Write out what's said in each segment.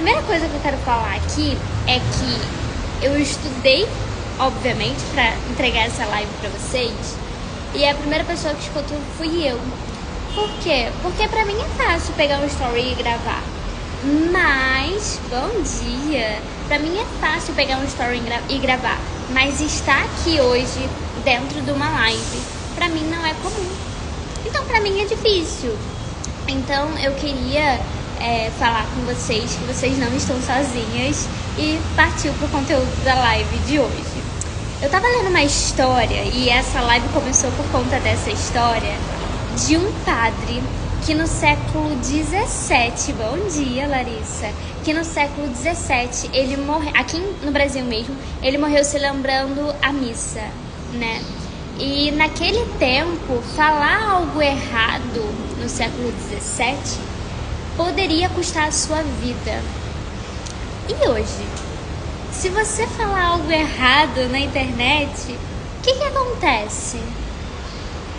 A primeira coisa que eu quero falar aqui é que eu estudei, obviamente, pra entregar essa live pra vocês. E a primeira pessoa que escutou fui eu. Por quê? Porque pra mim é fácil pegar um story e gravar. Mas, bom dia, pra mim é fácil pegar um story e gravar. Mas estar aqui hoje, dentro de uma live, pra mim não é comum. Então pra mim é difícil. Então eu queria falar com vocês que vocês não estão sozinhas e partiu pro conteúdo da live de hoje. Eu tava lendo uma história e essa live começou por conta dessa história de um padre que no século 17, bom dia Larissa, que no século 17 ele morreu, aqui no Brasil mesmo, ele morreu celebrando a missa, né? E naquele tempo, falar algo errado no século 17 poderia custar a sua vida. E hoje, se você falar algo errado na internet, o que acontece?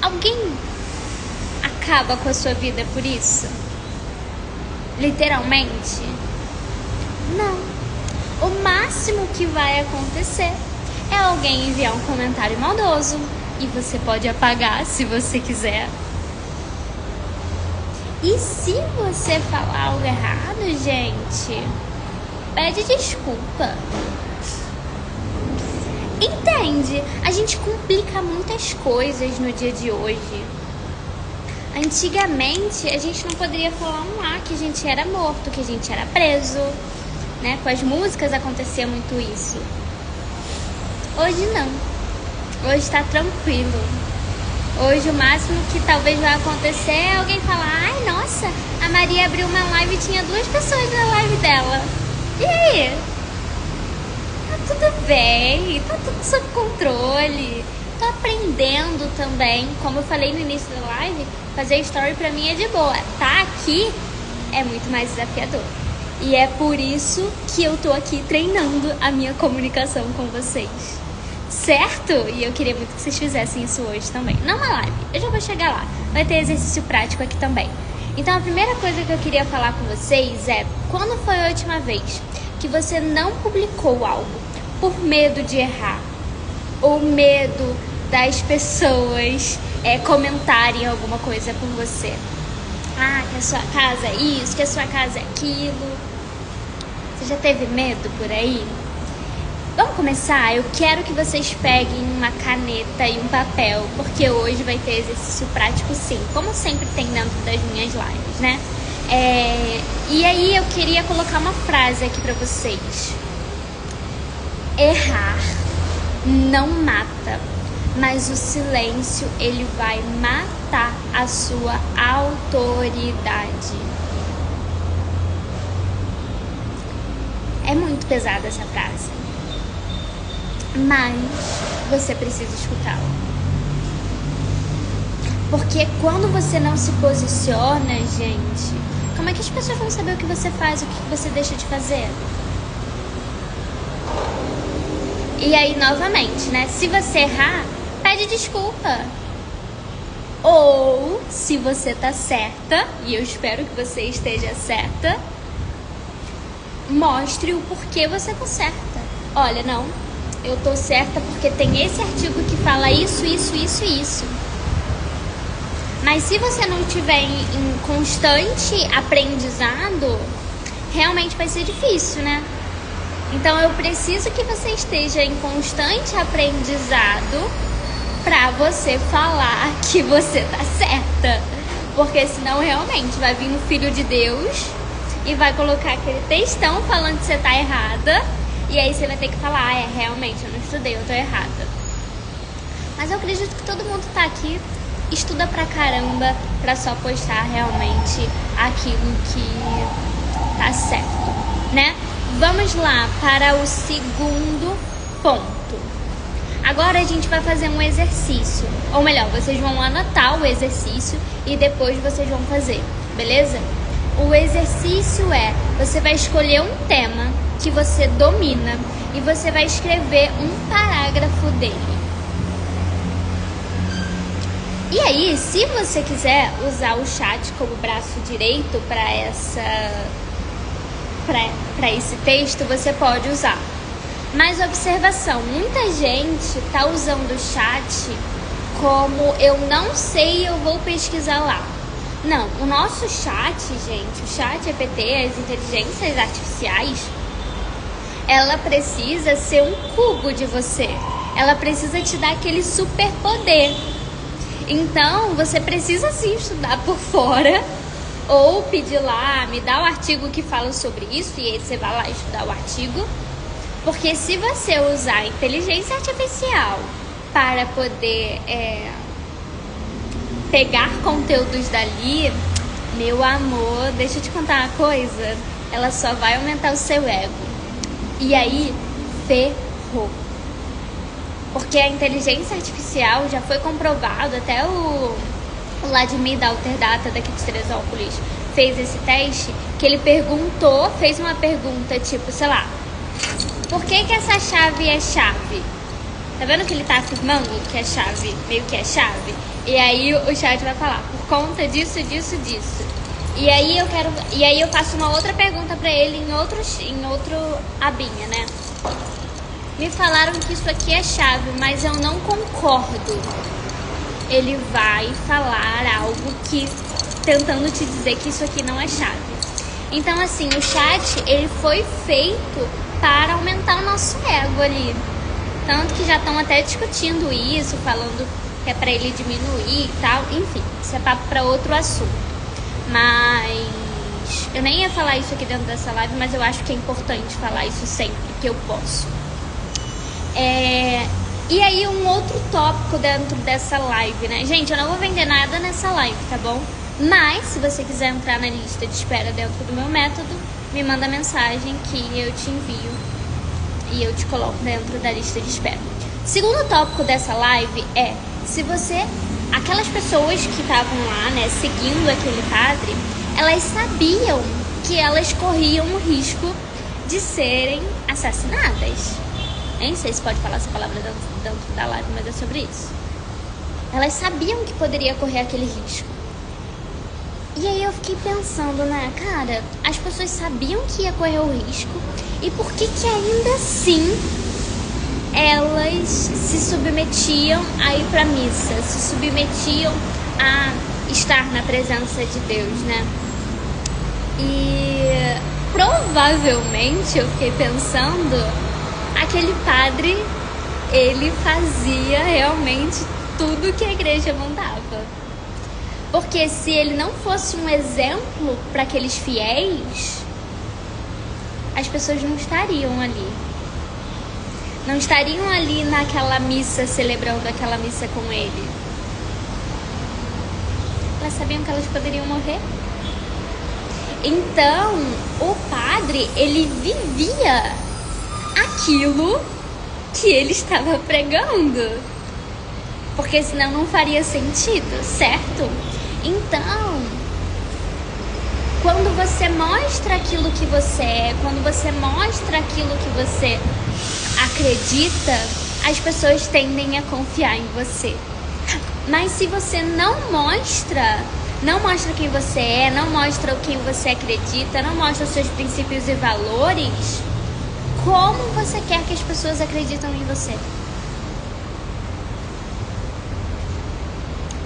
Alguém acaba com a sua vida por isso? Literalmente? Não. O máximo que vai acontecer é alguém enviar um comentário maldoso e você pode apagar se você quiser. E se você falar algo errado, gente, pede desculpa. Entende? A gente complica muitas coisas no dia de hoje. Antigamente, a gente não poderia falar um A que a gente era morto, que a gente era preso, né? Com as músicas acontecia muito isso. Hoje não. Hoje tá tranquilo. Hoje o máximo que talvez vai acontecer é alguém falar: ai, nossa, a Maria abriu uma live e tinha 2 pessoas na live dela. E aí? Tá tudo bem, tá tudo sob controle. Tô aprendendo também. Como eu falei no início da live, fazer story pra mim é de boa. Tá aqui é muito mais desafiador. E é por isso que eu tô aqui treinando a minha comunicação com vocês. Certo? E eu queria muito que vocês fizessem isso hoje também. Não uma live, eu já vou chegar lá. Vai ter exercício prático aqui também. Então a primeira coisa que eu queria falar com vocês é: quando foi a última vez que você não publicou algo por medo de errar? Ou medo das pessoas comentarem alguma coisa por você? Ah, que a sua casa é isso, que a sua casa é aquilo. Você já teve medo por aí? Vamos começar? Eu quero que vocês peguem uma caneta e um papel, porque hoje vai ter exercício prático sim, como sempre tem dentro das minhas lives, né? E aí eu queria colocar uma frase aqui pra vocês. Errar não mata, mas o silêncio, ele vai matar a sua autoridade. É muito pesada essa frase, mas você precisa escutá-la. Porque quando você não se posiciona, gente, como é que as pessoas vão saber o que você faz, o que você deixa de fazer? E aí, novamente, né? Se você errar, pede desculpa. Ou, se você tá certa, e eu espero que você esteja certa, mostre o porquê você tá certa. Olha, não, eu tô certa porque tem esse artigo que fala isso, isso, isso e isso. Mas se você não tiver em constante aprendizado, realmente vai ser difícil, né? Então eu preciso que você esteja em constante aprendizado pra você falar que você tá certa. Porque senão realmente vai vir um filho de Deus e vai colocar aquele textão falando que você tá errada. E aí você vai ter que falar: realmente, eu não estudei, eu tô errada. Mas eu acredito que todo mundo tá aqui, estuda pra caramba, pra só postar realmente aquilo que tá certo, né? Vamos lá para o segundo ponto. Agora a gente vai fazer um exercício. Ou melhor, vocês vão anotar o exercício e depois vocês vão fazer, beleza? O exercício você vai escolher um tema que você domina e você vai escrever um parágrafo dele. E aí, se você quiser usar o chat como braço direito para para esse texto, você pode usar. Mas observação, muita gente tá usando o chat como eu não sei, eu vou pesquisar lá. Não, o nosso chat, gente, o chat GPT, as inteligências artificiais, ela precisa ser um cubo de você. Ela precisa te dar aquele superpoder. Então, você precisa sim estudar por fora ou pedir lá, me dá o artigo que fala sobre isso e aí você vai lá estudar o artigo. Porque se você usar a inteligência artificial para poder pegar conteúdos dali, meu amor, deixa eu te contar uma coisa, ela só vai aumentar o seu ego. E aí, ferrou. Porque a inteligência artificial já foi comprovado, até o Vladimir da Alterdata daqui de Teresópolis fez esse teste, que ele fez uma pergunta tipo, sei lá, por que essa chave é chave? Tá vendo que ele tá afirmando que é chave, meio que é chave? E aí o chat vai falar, por conta disso, disso, disso. E aí eu faço uma outra pergunta pra ele em outro abinha, né? Me falaram que isso aqui é chave, mas eu não concordo. Ele vai falar algo tentando te dizer que isso aqui não é chave. Então, assim, o chat, ele foi feito para aumentar o nosso ego ali. Tanto que já estão até discutindo isso, falando que é pra ele diminuir e tal. Enfim, isso é papo pra outro assunto. Mas eu nem ia falar isso aqui dentro dessa live, mas eu acho que é importante falar isso sempre que eu posso. E aí um outro tópico dentro dessa live, né? Gente, eu não vou vender nada nessa live, tá bom? Mas se você quiser entrar na lista de espera dentro do meu método, me manda mensagem que eu te envio e eu te coloco dentro da lista de espera. Segundo tópico dessa live é, se você, aquelas pessoas que estavam lá, né, seguindo aquele padre, elas sabiam que elas corriam o risco de serem assassinadas. Nem sei se pode falar essa palavra dentro da live, mas é sobre isso. Elas sabiam que poderia correr aquele risco. E aí eu fiquei pensando, né, cara, as pessoas sabiam que ia correr o risco e por que ainda assim elas se submetiam a ir pra missa, se submetiam a estar na presença de Deus, né? E provavelmente eu fiquei pensando, aquele padre, ele fazia realmente tudo que a igreja mandava. Porque se ele não fosse um exemplo para aqueles fiéis, as pessoas não estariam ali. Não estariam ali naquela missa, celebrando aquela missa com ele. Elas sabiam que elas poderiam morrer. Então, o padre, ele vivia aquilo que ele estava pregando. Porque senão não faria sentido, certo? Então, quando você mostra aquilo que você é, quando você mostra aquilo que você acredita, as pessoas tendem a confiar em você. Mas se você não mostra quem você é, não mostra o que você acredita, não mostra os seus princípios e valores, como você quer que as pessoas acreditem em você?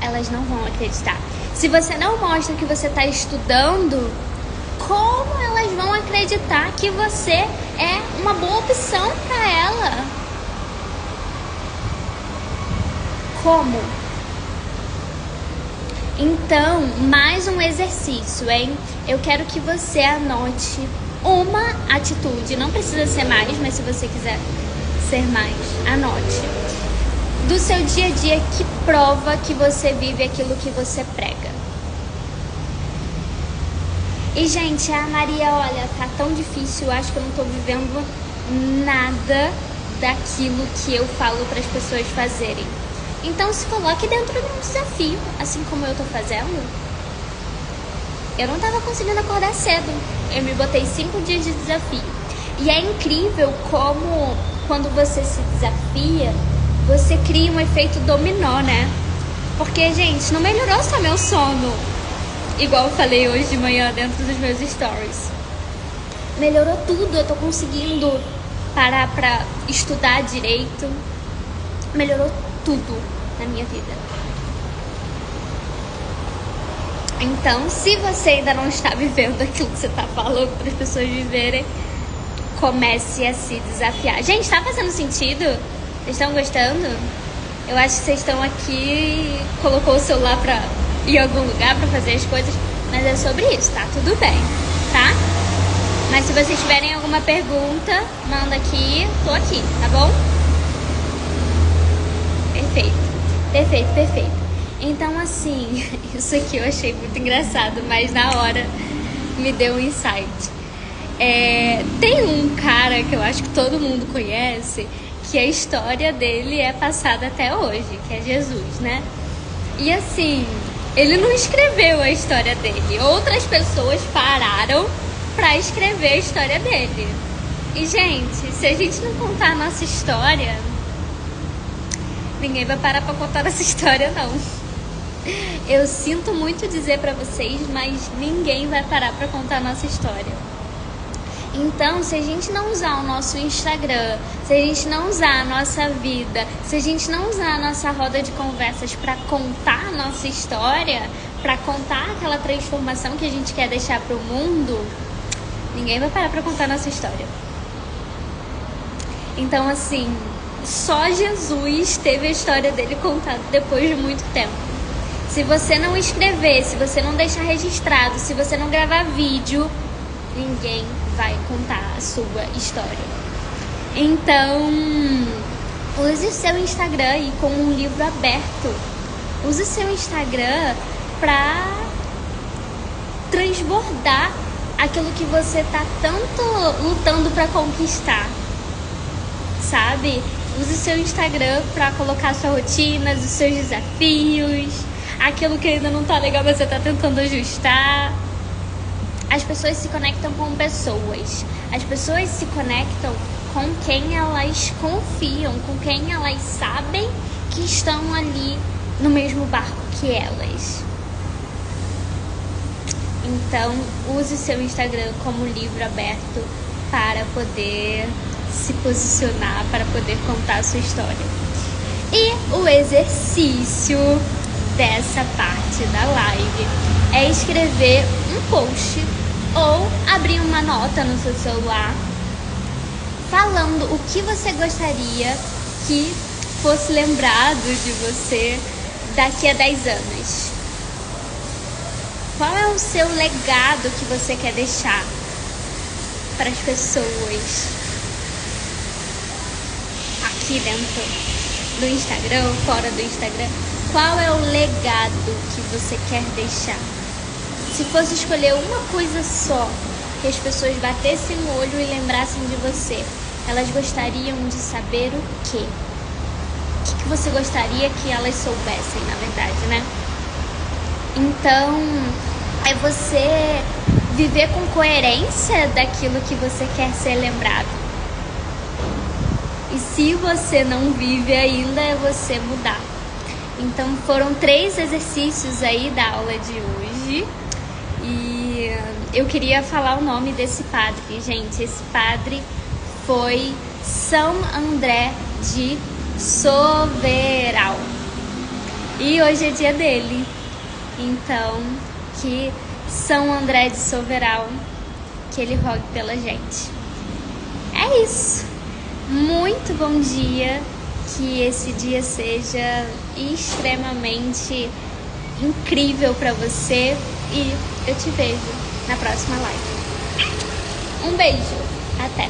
Elas não vão acreditar. Se você não mostra que você está estudando, como elas vão acreditar que você é uma boa opção para ela? Como? Então, mais um exercício, hein? Eu quero que você anote uma atitude, não precisa ser mais, mas se você quiser ser mais, anote, do seu dia a dia que prova que você vive aquilo que você prega. E, gente, a Maria, olha, tá tão difícil, eu acho que eu não tô vivendo nada daquilo que eu falo para as pessoas fazerem. Então, se coloque dentro de um desafio, assim como eu tô fazendo. Eu não tava conseguindo acordar cedo. Eu me botei 5 dias de desafio. E é incrível como, quando você se desafia, você cria um efeito dominó, né? Porque, gente, não melhorou só meu sono, igual eu falei hoje de manhã dentro dos meus stories. melhorou tudo. Eu tô conseguindo parar pra estudar direito. Melhorou tudo na minha vida. Então, se você ainda não está vivendo aquilo que você tá falando para as pessoas viverem, comece a se desafiar. Gente, tá fazendo sentido? Vocês estão gostando? Eu acho que vocês estão aqui, colocou o celular pra ir em algum lugar pra fazer as coisas, mas é sobre isso, tá? Tudo bem, tá? Mas se vocês tiverem alguma pergunta, manda aqui, tô aqui, tá bom? Perfeito. Então, assim, isso aqui eu achei muito engraçado, mas na hora me deu um insight. Tem um cara que eu acho que todo mundo conhece, que a história dele é passada até hoje, que é Jesus, né? E assim, ele não escreveu a história dele, outras pessoas pararam pra escrever a história dele. E, gente, se a gente não contar a nossa história, ninguém vai parar pra contar essa história, não. Eu sinto muito dizer pra vocês, mas ninguém vai parar pra contar a nossa história. Então, se a gente não usar o nosso Instagram, se a gente não usar a nossa vida, se a gente não usar a nossa roda de conversas pra contar a nossa história, pra contar aquela transformação que a gente quer deixar pro mundo, ninguém vai parar pra contar a nossa história. Então, assim, só Jesus teve a história dele contada depois de muito tempo. Se você não escrever, se você não deixar registrado, se você não gravar vídeo, ninguém vai contar a sua história. Então, use o seu Instagram aí como um livro aberto. Use o seu Instagram pra transbordar aquilo que você tá tanto lutando pra conquistar, sabe? Use o seu Instagram pra colocar sua rotina, os seus desafios, aquilo que ainda não tá legal, mas você tá tentando ajustar. As pessoas se conectam com pessoas. As pessoas se conectam com quem elas confiam, com quem elas sabem que estão ali no mesmo barco que elas. Então, use o seu Instagram como livro aberto para poder se posicionar, para poder contar a sua história. E o exercício dessa parte da live é escrever um post ou abrir uma nota no seu celular falando o que você gostaria que fosse lembrado de você daqui a 10 anos. Qual é o seu legado que você quer deixar para as pessoas aqui dentro do Instagram, fora do Instagram? Qual é o legado que você quer deixar? Se fosse escolher uma coisa só, que as pessoas batessem o olho e lembrassem de você, elas gostariam de saber o quê? O que você gostaria que elas soubessem, na verdade, né? Então, é você viver com coerência daquilo que você quer ser lembrado. E se você não vive ainda, é você mudar. Então, foram 3 exercícios aí da aula de hoje. E eu queria falar o nome desse padre, gente. Esse padre foi São André de Soveral. E hoje é dia dele. Então, que São André de Soveral, que ele rogue pela gente. É isso. Muito bom dia. Que esse dia seja extremamente incrível pra você. E eu te vejo na próxima live. Um beijo. Até.